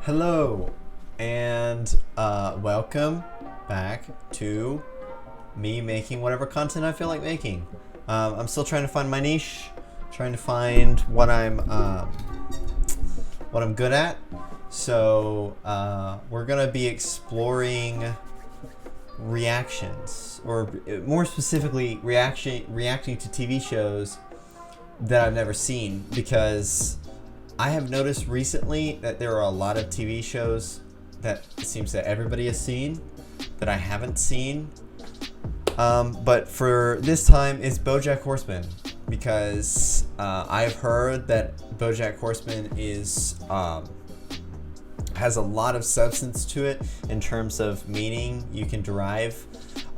Hello, and welcome back to me making whatever content I feel like making. I'm still trying to find my niche, trying to find what I'm good at. So we're gonna be exploring reactions, or more specifically, reacting to TV shows that I've never seen, because I have noticed recently that there are a lot of TV shows that it seems that everybody has seen that I haven't seen. But for this time, it's BoJack Horseman, because I've heard that BoJack Horseman is has a lot of substance to it in terms of meaning you can derive,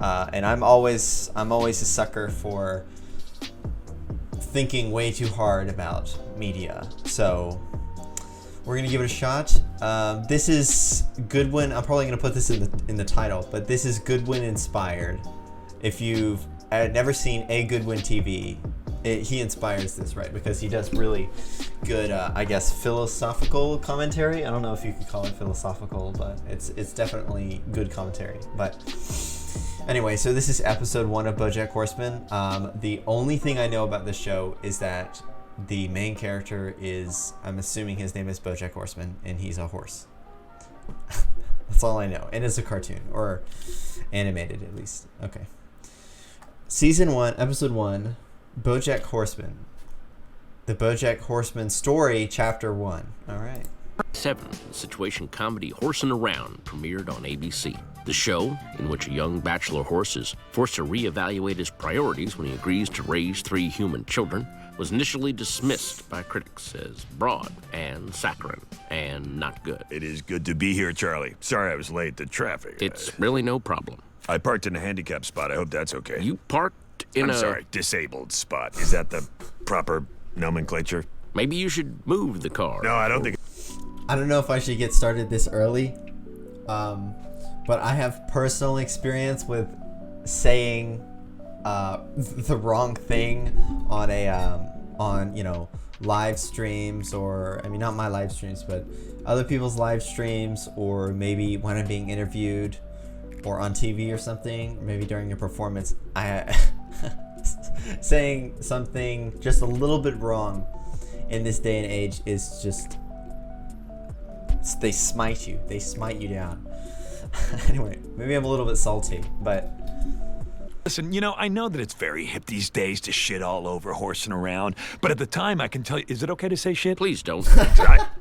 and I'm always a sucker for thinking way too hard about media, so we're gonna give it a shot. This is Goodwin. I'm probably gonna put this in the title, but this is Goodwin inspired. If you've never seen a Goodwin TV, he inspires this, right? Because he does really good, I guess, philosophical commentary. I don't know if you could call it philosophical, but it's definitely good commentary. But anyway, so this is episode 1 of BoJack Horseman. The only thing I know about this show is that the main character is, I'm assuming his name is BoJack Horseman, and he's a horse. That's all I know. And it's a cartoon, or animated at least. Okay. Season 1, episode 1, BoJack Horseman. The BoJack Horseman story, chapter 1. All right. 7, situation comedy Horsing Around premiered on ABC. The show, in which a young bachelor horse is forced to reevaluate his priorities when he agrees to raise 3 human children, was initially dismissed by critics as broad and saccharine and not good. It is good to be here, Charlie. Sorry I was late. The traffic. It's really no problem. I parked in a handicapped spot. I hope that's okay. You parked in I'm sorry, disabled spot. Is that the proper nomenclature? Maybe you should move the car. No, I don't think... I don't know if I should get started this early, but I have personal experience with saying the wrong thing on a live streams, or I mean, not my live streams, but other people's live streams, or maybe when I'm being interviewed or on TV or something, maybe during a performance. Saying something just a little bit wrong in this day and age is just, they smite you down. Anyway, maybe I'm a little bit salty, but Listen, I know that it's very hip these days to shit all over Horsing Around, but at the time, I can tell you... Is it okay to say shit? Please don't.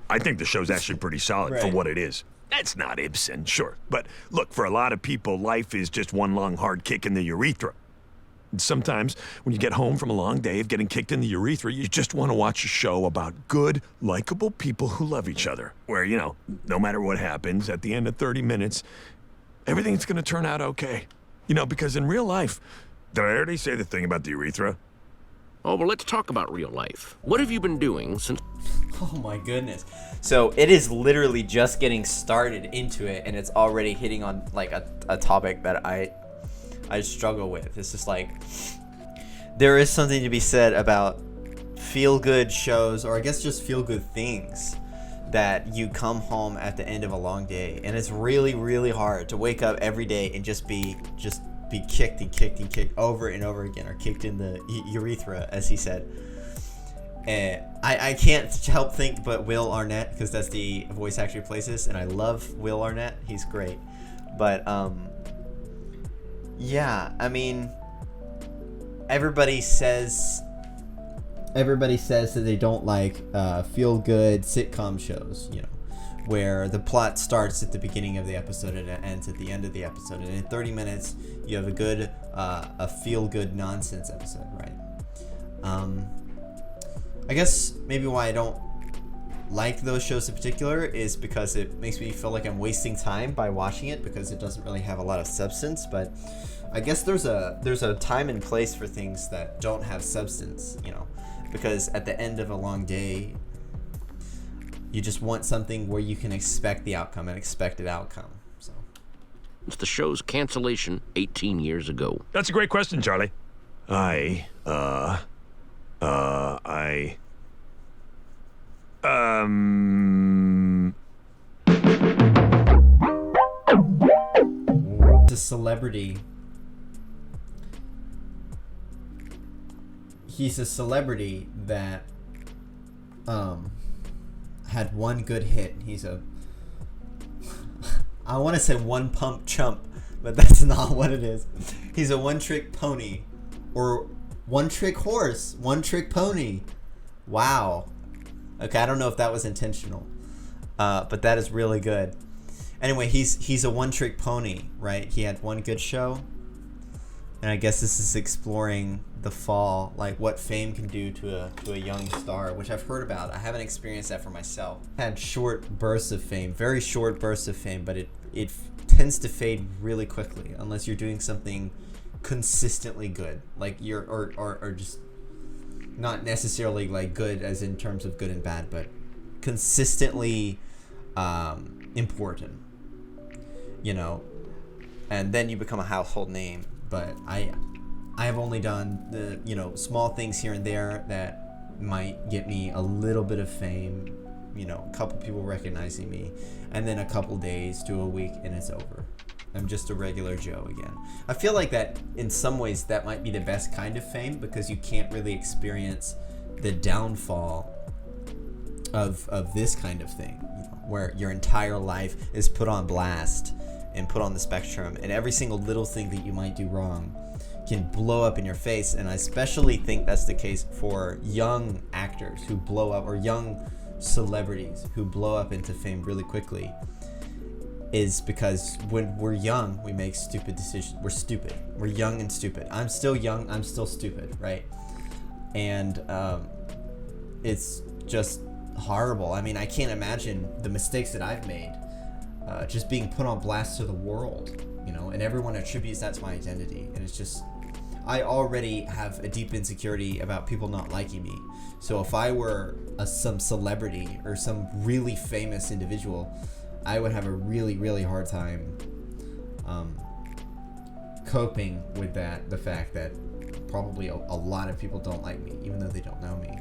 I think the show's actually pretty solid for Right. what it is. It's not Ibsen, sure. But look, for a lot of people, life is just one long hard kick in the urethra. And sometimes, when you get home from a long day of getting kicked in the urethra, you just want to watch a show about good, likable people who love each other. Where, no matter what happens, at the end of 30 minutes, everything's going to turn out okay. Because in real life... Did I already say the thing about the urethra? Oh, well, let's talk about real life. What have you been doing since... oh my goodness. So it is literally just getting started into it, and it's already hitting on like a topic that I struggle with. It's just like, there is something to be said about feel-good shows, or I guess just feel-good things, that you come home at the end of a long day, and it's really, really hard to wake up every day and just be kicked and kicked and kicked over and over again, or kicked in the urethra, as he said. And I can't help think but Will Arnett, because that's the voice actor who plays this, and I love Will Arnett. He's great. But yeah, I mean, everybody says that they don't like feel-good sitcom shows, where the plot starts at the beginning of the episode and it ends at the end of the episode, and in 30 minutes you have a good a feel-good nonsense episode, right? I guess maybe why I don't like those shows in particular is because it makes me feel like I'm wasting time by watching it, because it doesn't really have a lot of substance. But I guess there's a time and place for things that don't have substance, because at the end of a long day, you just want something where you can expect the outcome, an expected outcome. So Since the show's cancellation 18 years ago. That's a great question, Charlie. I a celebrity. He's a celebrity that had one good hit. He's a I want to say one pump chump, but that's not what it is. He's a one-trick pony, or one-trick horse, one-trick pony. Wow. Okay, I don't know if that was intentional, but that is really good. Anyway, he's a one-trick pony, right? He had one good show, and I guess this is exploring the fall, like what fame can do to a young star, which I've heard about. I haven't experienced that for myself. Had short bursts of fame, very short bursts of fame, but it tends to fade really quickly unless you're doing something consistently good, like you're or just not necessarily like good as in terms of good and bad, but consistently important, you know, and then you become a household name. But I have only done the, you know, small things here and there that might get me a little bit of fame, you know, a couple people recognizing me, and then a couple days to a week and it's over. I'm just a regular Joe again. I feel like that in some ways that might be the best kind of fame, because you can't really experience the downfall of this kind of thing, you know, where your entire life is put on blast and put on the spectrum, and every single little thing that you might do wrong can blow up in your face. And I especially think that's the case for young actors who blow up, or young celebrities who blow up into fame really quickly, is because when we're young, we make stupid decisions. We're stupid. We're young and stupid. I'm still young. I'm still stupid, right? And it's just horrible. I mean, I can't imagine the mistakes that I've made, just being put on blast to the world, you know, and everyone attributes that to my identity. And it's just, I already have a deep insecurity about people not liking me. So if I were some celebrity or some really famous individual, I would have a really, really hard time coping with that, the fact that probably a lot of people don't like me, even though they don't know me.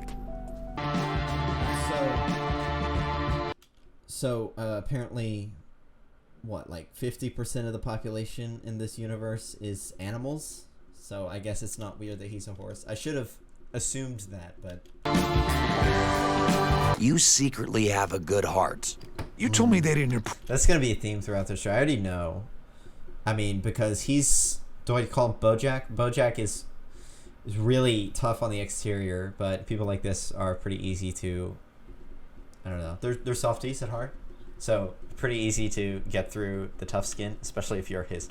So apparently, what, like 50% of the population in this universe is animals? So I guess it's not weird that he's a horse. I should have assumed that, but... You secretly have a good heart. You told me they didn't... That's going to be a theme throughout the show. I already know. I mean, because he's... Do I call him BoJack? BoJack is really tough on the exterior, but people like this are pretty easy to... I don't know. They're softies at heart. So, pretty easy to get through the tough skin, especially if you're his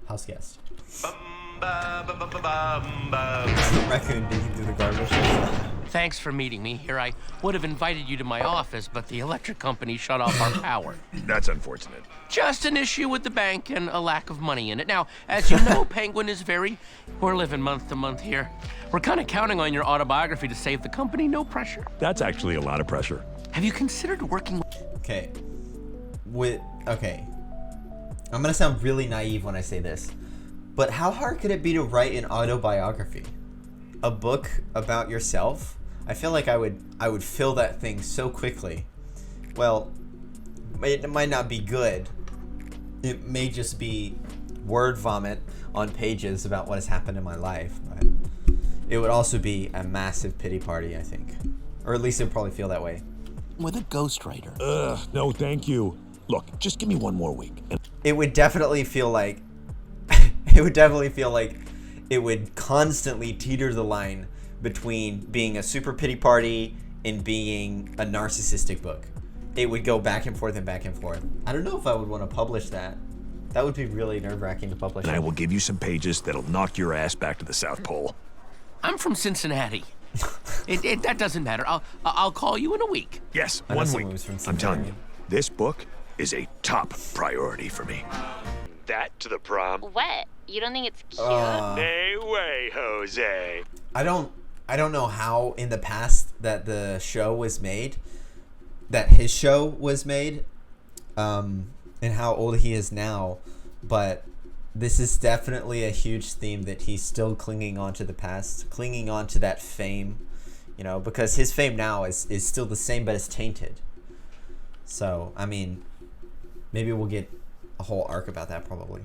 house guest. Raccoon digging through the garbage. Thanks for meeting me here. I would have invited you to my office, but the electric company shut off our power. That's unfortunate. Just an issue with the bank and a lack of money in it. Now, as you know, Penguin is we're living month to month here. We're kind of counting on your autobiography to save the company. No pressure. That's actually a lot of pressure. Have you considered working with... Okay. I'm gonna sound really naive when I say this, but how hard could it be to write an autobiography? A book about yourself? I feel like I would fill that thing so quickly. Well, it might not be good. It may just be word vomit on pages about what has happened in my life, but it would also be a massive pity party, I think. Or at least it would probably feel that way. With a ghostwriter. No, thank you. Look, just give me one more week. It would definitely feel like it would constantly teeter the line between being a super pity party and being a narcissistic book. It would go back and forth and back and forth. I don't know if I would want to publish that. That would be really nerve-wracking to publish. And I will give you some pages that'll knock your ass back to the South Pole. I'm from Cincinnati. That doesn't matter. I'll call you in a week. Yes, I know 1 someone week. who's from I'm telling Cincinnati. you, this book is a top priority for me. That to the prom. What? You don't think it's cute? No way, Jose. I don't know how in the past that the show was made, that his show was made, and how old he is now, but this is definitely a huge theme that he's still clinging on to the past, clinging on to that fame, you know, because his fame now is still the same, but it's tainted. So, I mean, maybe we'll get a whole arc about that probably.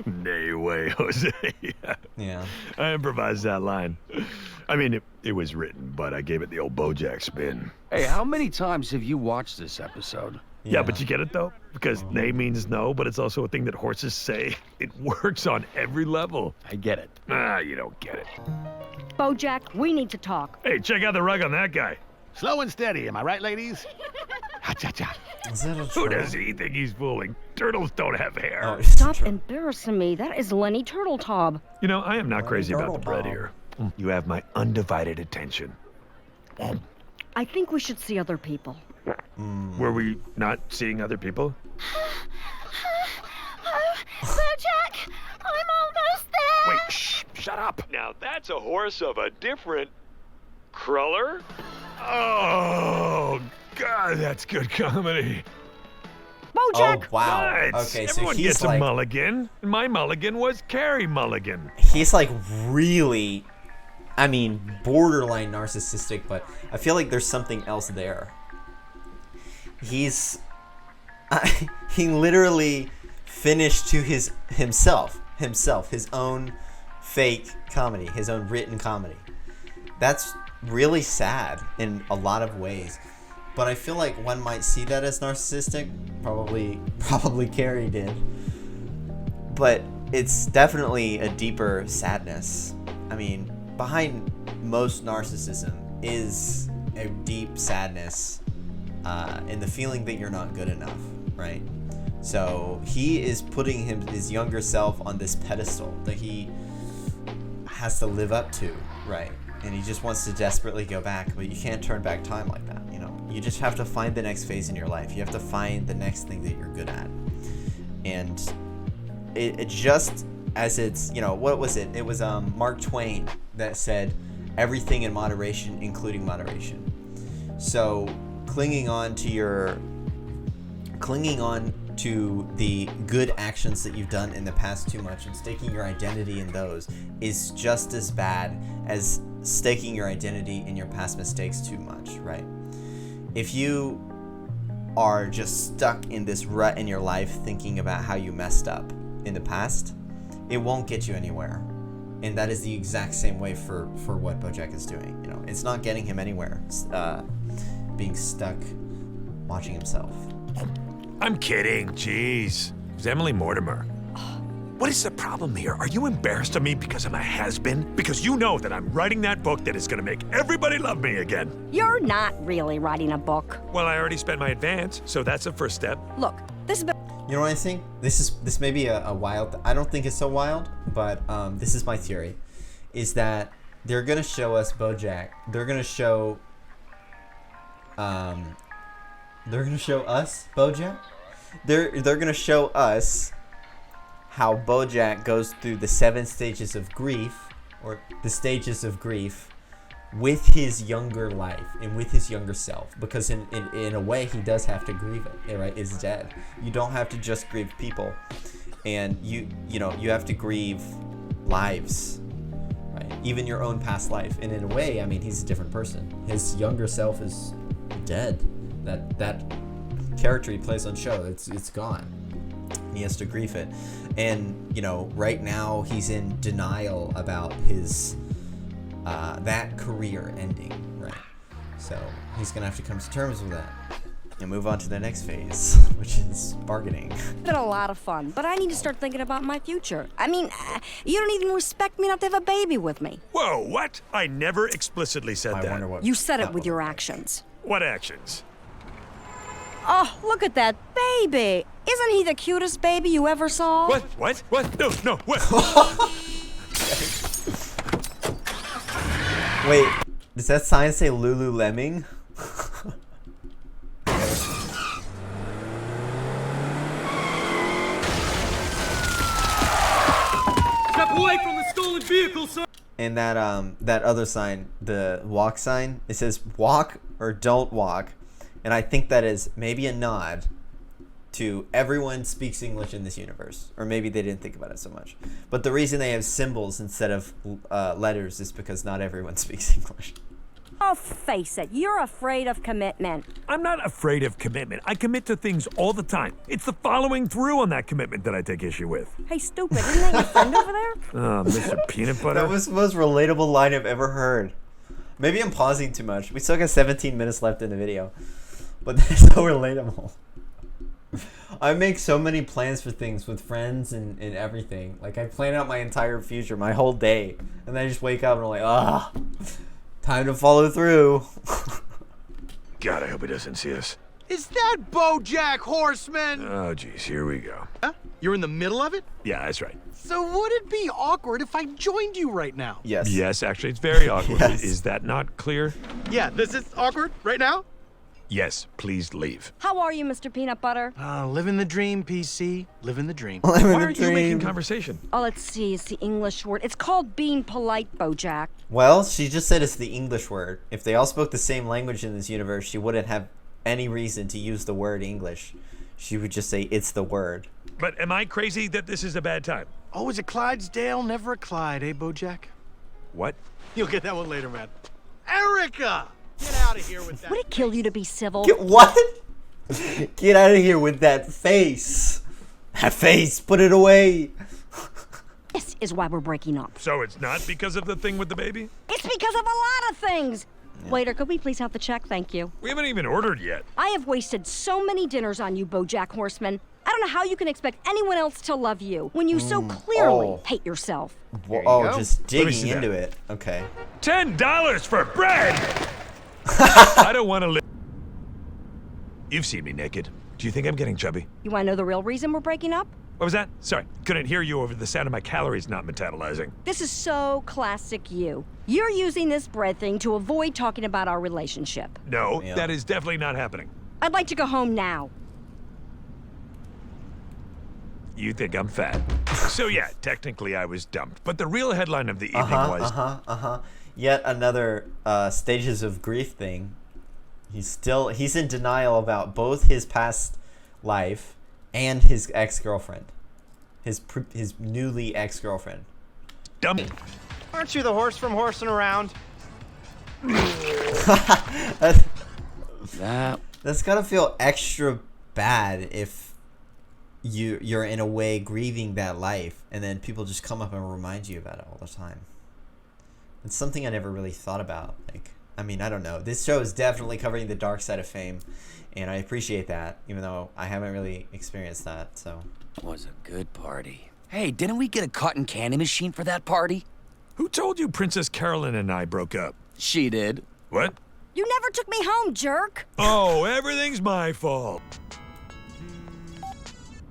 Nay way, Jose. Yeah. I improvised that line. I mean, it was written, but I gave it the old BoJack spin. Hey, how many times have you watched this episode? Yeah, but you get it, though? Because nay means no, but it's also a thing that horses say. It works on every level. I get it. Ah, you don't get it. BoJack, we need to talk. Hey, check out the rug on that guy. Slow and steady, am I right, ladies? Ha-cha-cha. Is that a Who troll? does he think he's fooling? Turtles don't have hair. Oh, it's a Stop troll. embarrassing me. That is Lenny Turtletop. You know, I am not crazy about the bread Turtle here. You have my undivided attention. I think we should see other people. Were we not seeing other people? BoJack, I'm almost there. Wait, shh, shut up. Now that's a horse of a different cruller. Oh, God, that's good comedy. BoJack. Oh wow. Right. Okay, so Everyone he's gets a like mulligan. And my mulligan was Carrie Mulligan. he's like really, I mean, borderline narcissistic, but I feel like there's something else there. He literally finished to himself, his own fake comedy, his own written comedy. That's really sad in a lot of ways. But I feel like one might see that as narcissistic. Probably Carrie did. But it's definitely a deeper sadness. I mean, behind most narcissism is a deep sadness in the feeling that you're not good enough, right? So he is putting his younger self on this pedestal that he has to live up to, right? And he just wants to desperately go back, but you can't turn back time like that, you know? You just have to find the next phase in your life. You have to find the next thing that you're good at. And it just, as it's, you know, what was it? It was Mark Twain that said, everything in moderation, including moderation. So clinging on to the good actions that you've done in the past too much and staking your identity in those is just as bad as staking your identity in your past mistakes too much, right? If you are just stuck in this rut in your life thinking about how you messed up in the past, it won't get you anywhere. And that is the exact same way for what BoJack is doing. You know, it's not getting him anywhere. Being stuck watching himself. I'm kidding, jeez. It was Emily Mortimer. What is the problem here? Are you embarrassed of me because I'm a has-been? Because you know that I'm writing that book that is gonna make everybody love me again. You're not really writing a book. Well, I already spent my advance, so that's the first step. Look, this is. You know what I think? This may be a wild. I don't think it's so wild, but this is my theory, is that they're gonna show us BoJack. They're gonna show us BoJack. They're gonna show us how BoJack goes through the 7 stages of grief, or the stages of grief, with his younger life and with his younger self. Because in a way, he does have to grieve it. Right? It's dead. You don't have to just grieve people, and you have to grieve lives, right? Even your own past life. And in a way, I mean, he's a different person. His younger self is dead. That character he plays on show, it's gone. He has to grieve it. And, you know, right now he's in denial about his that career ending, right? So he's gonna have to come to terms with that and move on to the next phase, which is bargaining. It's been a lot of fun, but I need to start thinking about my future. I mean, you don't even respect me enough to have a baby with me. Whoa, what? I never explicitly said I that. wonder what You said it that with was. your actions. What actions? Oh, look at that baby. Isn't he the cutest baby you ever saw? What? No, what? Wait, does that sign say Lululemon? Step away from the stolen vehicle, sir! And that other sign, the walk sign, it says walk or don't walk. And I think that is maybe a nod to everyone speaks English in this universe. Or maybe they didn't think about it so much. But the reason they have symbols instead of letters is because not everyone speaks English. Oh, face it, you're afraid of commitment. I'm not afraid of commitment. I commit to things all the time. It's the following through on that commitment that I take issue with. Hey, stupid, isn't that your friend over there? Oh, Mr. Peanut Butter. That was the most relatable line I've ever heard. Maybe I'm pausing too much. We still got 17 minutes left in the video. But that's so relatable. I make so many plans for things with friends and everything. Like, I plan out my entire future, my whole day. And then I just wake up and I'm like, ah, time to follow through. God, I hope he doesn't see us. Is that BoJack Horseman? Oh, geez, here we go. Huh? You're in the middle of it? Yeah, that's right. So would it be awkward if I joined you right now? Yes. Yes, actually, it's very awkward. Yes. Is that not clear? Yeah, this is awkward right now? Yes, please leave. How are you, Mr. Peanut Butter? Living the dream, PC. Living the dream. Why aren't you making conversation? Oh, let's see, it's the English word. It's called being polite, BoJack. Well, she just said it's the English word. If they all spoke the same language in this universe, she wouldn't have any reason to use the word English. She would just say it's the word. But am I crazy that this is a bad time? Always a Clydesdale, never a Clyde, eh, BoJack? What? You'll get that one later, man. Erica! Get out of here with that. Would it kill you to be civil? Get what? Get out of here with that face. That face, put it away. This is why we're breaking up. So it's not because of the thing with the baby? It's because of a lot of things. Waiter, could we please have the check? Thank you. We haven't even ordered yet. I have wasted so many dinners on you, BoJack Horseman. I don't know how you can expect anyone else to love you when you so clearly hate yourself. Oh, just Let me digging see into that. it. Okay. $10 for bread! I don't want to live. You've seen me naked. Do you think I'm getting chubby? You want to know the real reason we're breaking up? What was that? Sorry, couldn't hear you over the sound of my calories not metabolizing. This is so classic you. You're using this bread thing to avoid talking about our relationship. No, Yeah. that is definitely not happening. I'd like to go home now. You think I'm fat. So yeah, technically I was dumped. But the real headline of the evening was... Yet another stages of grief thing. He's in denial about both his past life and his ex-girlfriend. His newly ex-girlfriend. Dumped. Aren't you the horse from horsing around? That's gotta feel extra bad if you're in a way grieving that life, and then people just come up and remind you about it all the time. It's something I never really thought about. Like, I mean, I don't know. This show is definitely covering the dark side of fame, and I appreciate that, even though I haven't really experienced that. So It was a good party. Hey, didn't we get a cotton candy machine for that party? Who told you Princess Carolyn and I broke up? She did. What? You never took me home, jerk. Oh, everything's my fault.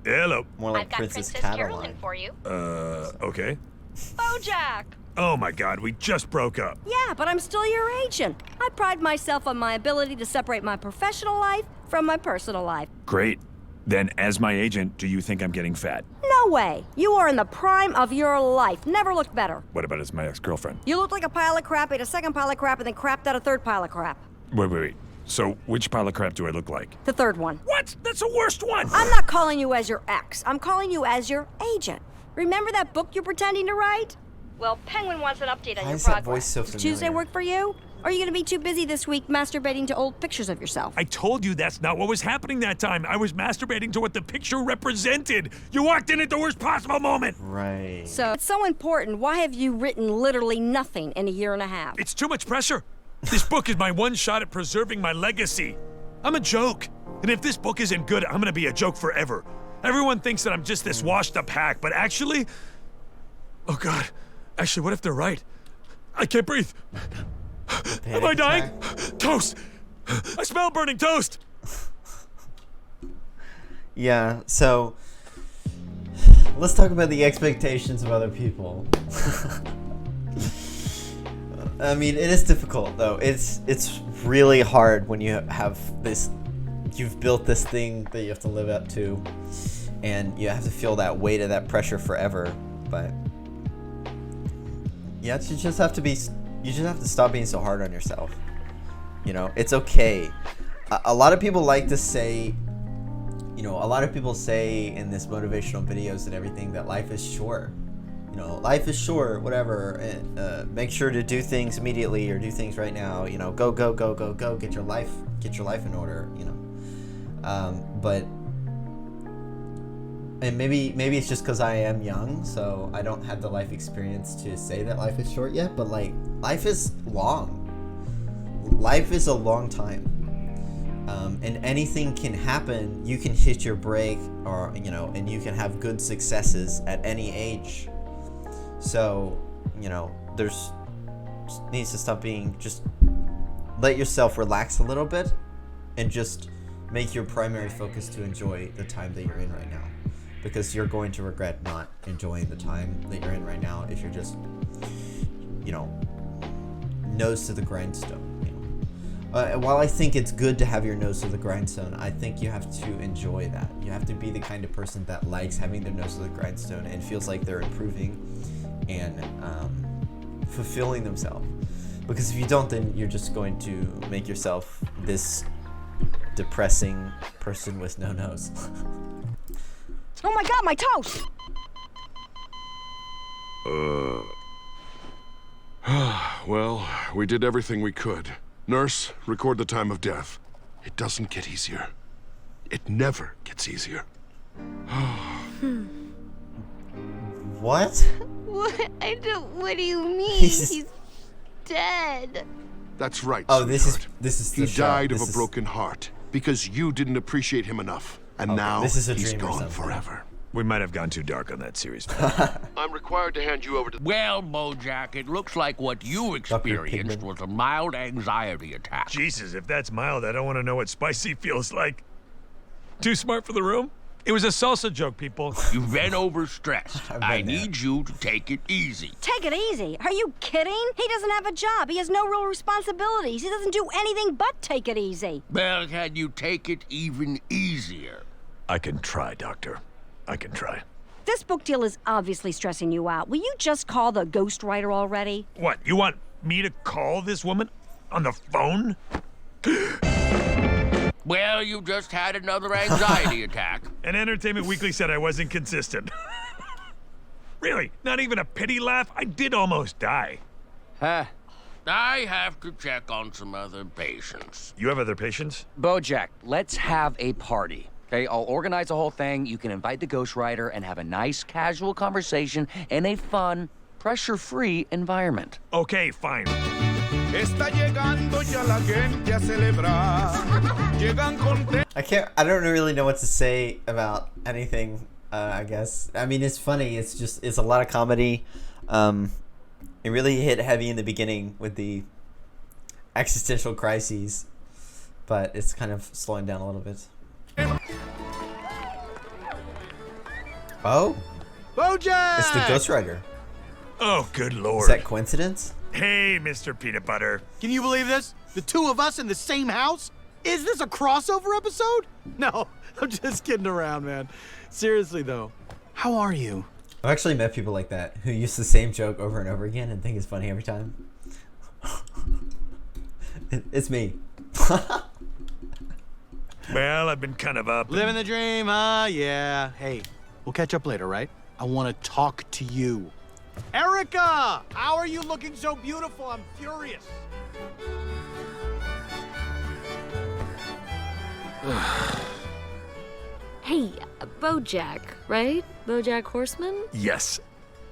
Hello. more like I've got Princess Princess Caroline. Carolyn for you. Okay. BoJack. Oh my God, we just broke up. Yeah, but I'm still your agent. I pride myself on my ability to separate my professional life from my personal life. Great. Then, as my agent, do you think I'm getting fat? No way. You are in the prime of your life. Never looked better. What about as my ex-girlfriend? You looked like a pile of crap, ate a second pile of crap, and then crapped out a third pile of crap. Wait. So, which pile of crap do I look like? The third one. What? That's the worst one! I'm not calling you as your ex. I'm calling you as your agent. Remember that book you're pretending to write? Well, Penguin wants an update on Why your is that progress. voice so Does Tuesday familiar? work for you? Or are you going to be too busy this week masturbating to old pictures of yourself? I told you that's not what was happening that time. I was masturbating to what the picture represented. You walked in at the worst possible moment. Right. So, it's so important. Why have you written literally nothing in a year and a half? It's too much pressure. This book is my one shot at preserving my legacy. I'm a joke. And if this book isn't good, I'm gonna be a joke forever. Everyone thinks that I'm just this washed up hack, but actually... Oh God. Actually, what if they're right? I can't breathe. Am I dying? Toast! I smell burning toast! Yeah, so let's talk about the expectations of other people. I mean, it is difficult though. It's really hard when you have this, you've built this thing that you have to live up to, and you have to feel that weight of that pressure forever. But yeah, you just have to stop being so hard on yourself. You know, it's okay. A lot of people like to say, you know, a lot of people say in this motivational videos and everything that life is short. you know, life is short, whatever, and make sure to do things immediately or do things right now, you know, go, get your life in order, you know. But, and maybe it's just because I am young, so I don't have the life experience to say that life is short yet, but like, life is long. Life is a long time. And anything can happen. You can hit your break, or, you know, and you can have good successes at any age. So, you know, there's needs to stop being, just let yourself relax a little bit and just make your primary focus to enjoy the time that you're in right now, because you're going to regret not enjoying the time that you're in right now if you're just, you know, nose to the grindstone. While I think it's good to have your nose to the grindstone, I think you have to enjoy that. You have to be the kind of person that likes having their nose to the grindstone and feels like they're improving and fulfilling themselves. Because if you don't, then you're just going to make yourself this depressing person with no nose. Oh my God, my toast! Well, we did everything we could. Nurse, record the time of death. It doesn't get easier. It never gets easier. What? What do you mean? He's dead. That's right. Oh, this sweetheart. is the He show. died of This a is- broken heart because you didn't appreciate him enough. And Okay, now this is a he's dream or gone something. forever. We might have gone too dark on that series. I'm required to hand you over to... Well, BoJack, it looks like what you experienced Pigman. was a mild anxiety attack. Jesus, if that's mild, I don't want to know what spicy feels like. Too smart for the room? It was a salsa joke, people. You've been overstressed. I've been I there. need you to take it easy. Take it easy. Are you kidding? He doesn't have a job. He has no real responsibilities. He doesn't do anything but take it easy. Well, can you take it even easier? I can try, Doctor. I can try. This book deal is obviously stressing you out. Will you just call the ghostwriter already? What, you want me to call this woman on the phone? Well, you just had another anxiety attack. And Entertainment Weekly said I wasn't consistent. Really, not even a pity laugh? I did almost die. Huh. I have to check on some other patients. You have other patients? BoJack, let's have a party. Okay, I'll organize the whole thing. You can invite the ghostwriter and have a nice, casual conversation in a fun, pressure-free environment. Okay, fine. Está llegando ya la gente a celebrar. Llegan contentos. I don't really know what to say about anything, I guess. I mean, it's funny. It's a lot of comedy. It really hit heavy in the beginning with the existential crises, but it's kind of slowing down a little bit. Oh, BoJack! it's the ghostwriter. Oh, good lord. Is that coincidence? Hey, Mr. Peanut Butter. Can you believe this? The two of us in the same house? Is this a crossover episode? No, I'm just kidding around, man. Seriously, though, how are you? I've actually met people like that who use the same joke over and over again and think it's funny every time. It's me. Well, I've been kind of up. Living the dream, huh? Yeah. Hey, we'll catch up later, right? I want to talk to you. Erica! How are you looking so beautiful? I'm furious. Hey, BoJack, right? BoJack Horseman? Yes.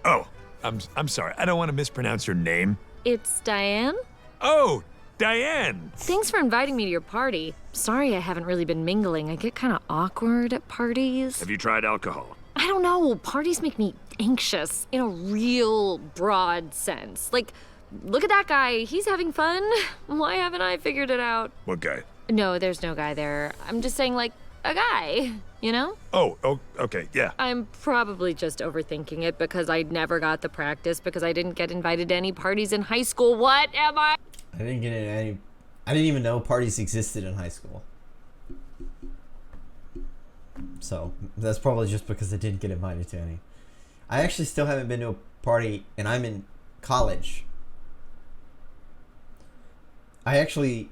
Oh, I'm sorry. I don't want to mispronounce your name. It's Diane? Oh, Diane. Thanks for inviting me to your party. Sorry I haven't really been mingling. I get kind of awkward at parties. Have you tried alcohol? I don't know. Parties make me anxious in a real broad sense. Like, look at that guy. He's having fun. Why haven't I figured it out? What guy? No, there's no guy there. I'm just saying, like, a guy, you know? Oh, okay, yeah. I'm probably just overthinking it because I never got the practice because I didn't get invited to any parties in high school. What am I? I didn't get in any. I didn't even know parties existed in high school. So that's probably just because I didn't get invited to any. I actually still haven't been to a party, and I'm in college. I actually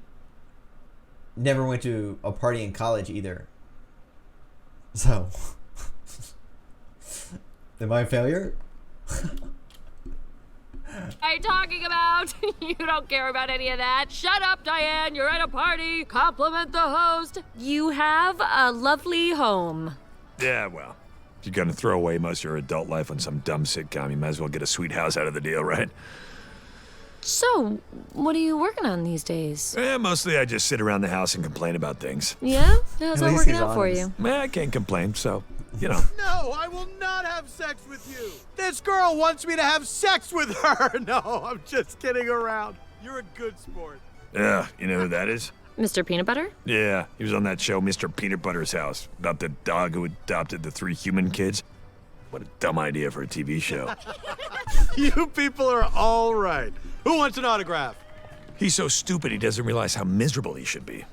never went to a party in college either. So, am I a failure? I talking about? You don't care about any of that. Shut up, Diane. You're at a party. Compliment the host. You have a lovely home. Yeah, well, if you're gonna throw away most of your adult life on some dumb sitcom, you might as well get a sweet house out of the deal, right? So, what are you working on these days? Mostly I just sit around the house and complain about things. Yeah? How's that least working he's out for honest. you? I can't complain, so, you know. No, I will not have sex with you. This girl wants me to have sex with her. No, I'm just kidding around. You're a good sport. Yeah, you know who that is? Mr. Peanut Butter? Yeah, he was on that show, Mr. Peanut Butter's House, about the dog who adopted the 3 human kids. What a dumb idea for a TV show. You people are all right. Who wants an autograph? He's so stupid he doesn't realize how miserable he should be.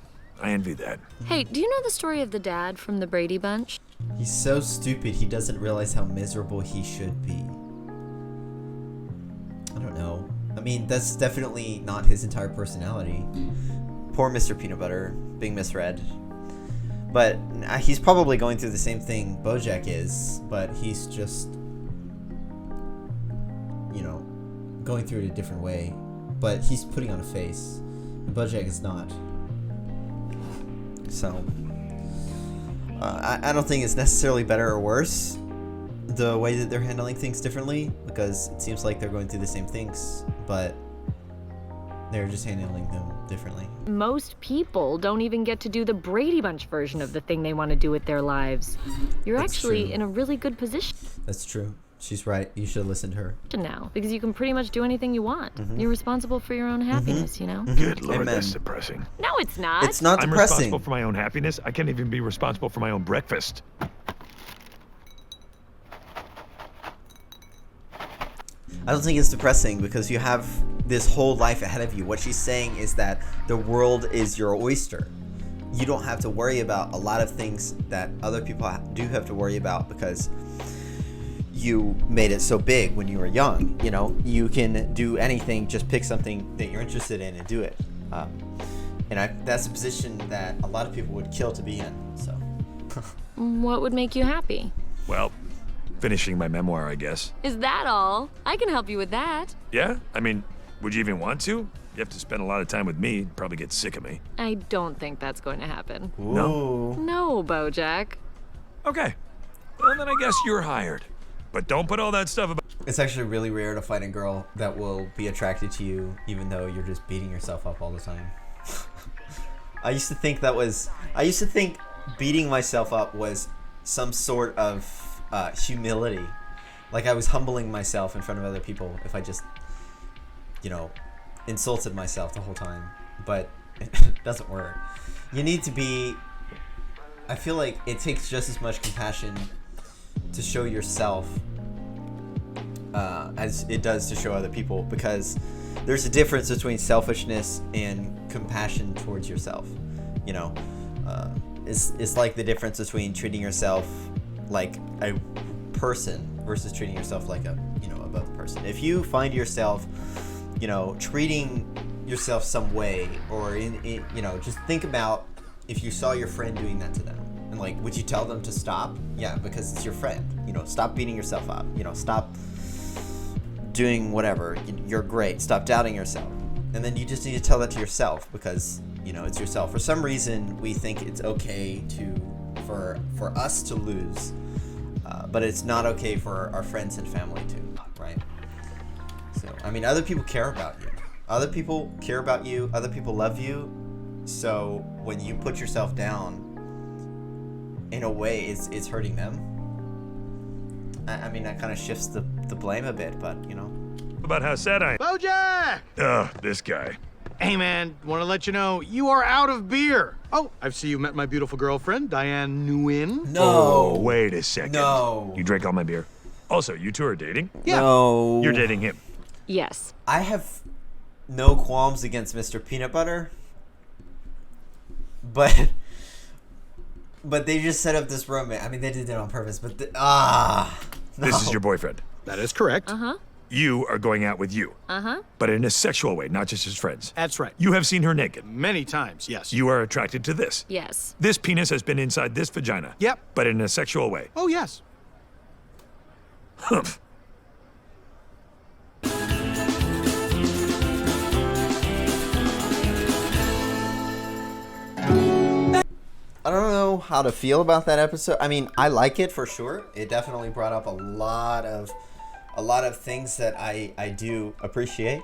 I envy that. Hey, do you know the story of the dad from the Brady Bunch? He's so stupid he doesn't realize how miserable he should be. I don't know. I mean, that's definitely not his entire personality. Poor Mr. Peanut Butter being misread. But he's probably going through the same thing BoJack is, but he's just, you know, going through it a different way. But he's putting on a face, and BoJack is not. So, I don't think it's necessarily better or worse, the way that they're handling things differently, because it seems like they're going through the same things, but they're just handling them differently. Most people don't even get to do the Brady Bunch version of the thing they want to do with their lives. You're That's actually true. in a really good position That's true. She's right. You should listen to her. now because you can pretty much do anything you want. You're responsible for your own happiness, you know? Good lord, Amen. that's depressing. No, it's not. It's not I'm depressing. responsible for my own happiness. I can't even be responsible for my own breakfast. I don't think it's depressing because you have this whole life ahead of you. What she's saying is that the world is your oyster. You don't have to worry about a lot of things that other people do have to worry about because you made it so big when you were young. You know, you can do anything, just pick something that you're interested in and do it. That's a position that a lot of people would kill to be in. So, What would make you happy? Well, finishing my memoir, I guess. Is that all? I can help you with that. Yeah? I mean, would you even want to? You have to spend a lot of time with me. You'd probably get sick of me. I don't think that's going to happen. No? No, BoJack. Okay. Well, then I guess you're hired. But don't put all that stuff about... it's actually really rare to find a girl that will be attracted to you even though you're just beating yourself up all the time. I used to think beating myself up was some sort of humility. Like I was humbling myself in front of other people if I just, you know, insulted myself the whole time. But it doesn't work. You need to be... I feel like it takes just as much compassion to show yourself as it does to show other people, because there's a difference between selfishness and compassion towards yourself. You know, it's like the difference between treating yourself like a person versus treating yourself like a, you know, above person. If you find yourself, you know, treating yourself some way, or in you know, just think about if you saw your friend doing that to them. And like, would you tell them to stop? Yeah, because it's your friend. You know, stop beating yourself up. You know, stop doing whatever. You're great. Stop doubting yourself. And then you just need to tell that to yourself because, you know, it's yourself. For some reason, we think it's okay for us to lose, but it's not okay for our friends and family to, right? So, I mean, other people care about you. Other people care about you. Other people love you. So when you put yourself down, in a way, it's hurting them. I mean, that kind of shifts the blame a bit, but, you know. About how sad I am. BoJack! Ugh, this guy. Hey, man, want to let you know, you are out of beer. Oh, I see you met my beautiful girlfriend, Diane Nguyen. No. Oh, wait a second. No. You drank all my beer. Also, you two are dating? Yeah. No. You're dating him. Yes. I have no qualms against Mr. Peanut Butter, but they just set up this romance. I mean, they did it on purpose, but no. This is your boyfriend. That is correct. Uh-huh. You are going out with you. Uh-huh. But in a sexual way, not just as friends. That's right. You have seen her naked. Many times, yes. You are attracted to this. Yes. This penis has been inside this vagina. Yep. But in a sexual way. Oh, yes. Humph. know how to feel about that episode. I mean, I like it for sure. It definitely brought up a lot of things that I do appreciate.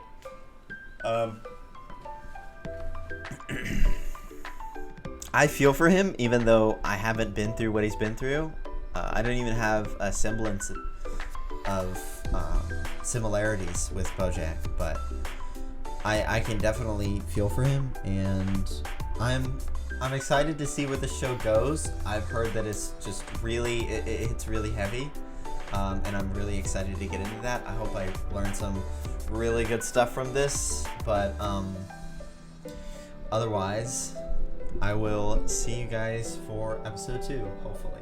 I feel for him, even though I haven't been through what he's been through. I don't even have a semblance of similarities with BoJack, but I can definitely feel for him, and I'm excited to see where the show goes. I've heard that it's just really it's really heavy, and I'm really excited to get into that. I hope I learn some really good stuff from this, but otherwise, I will see you guys for episode 2, hopefully.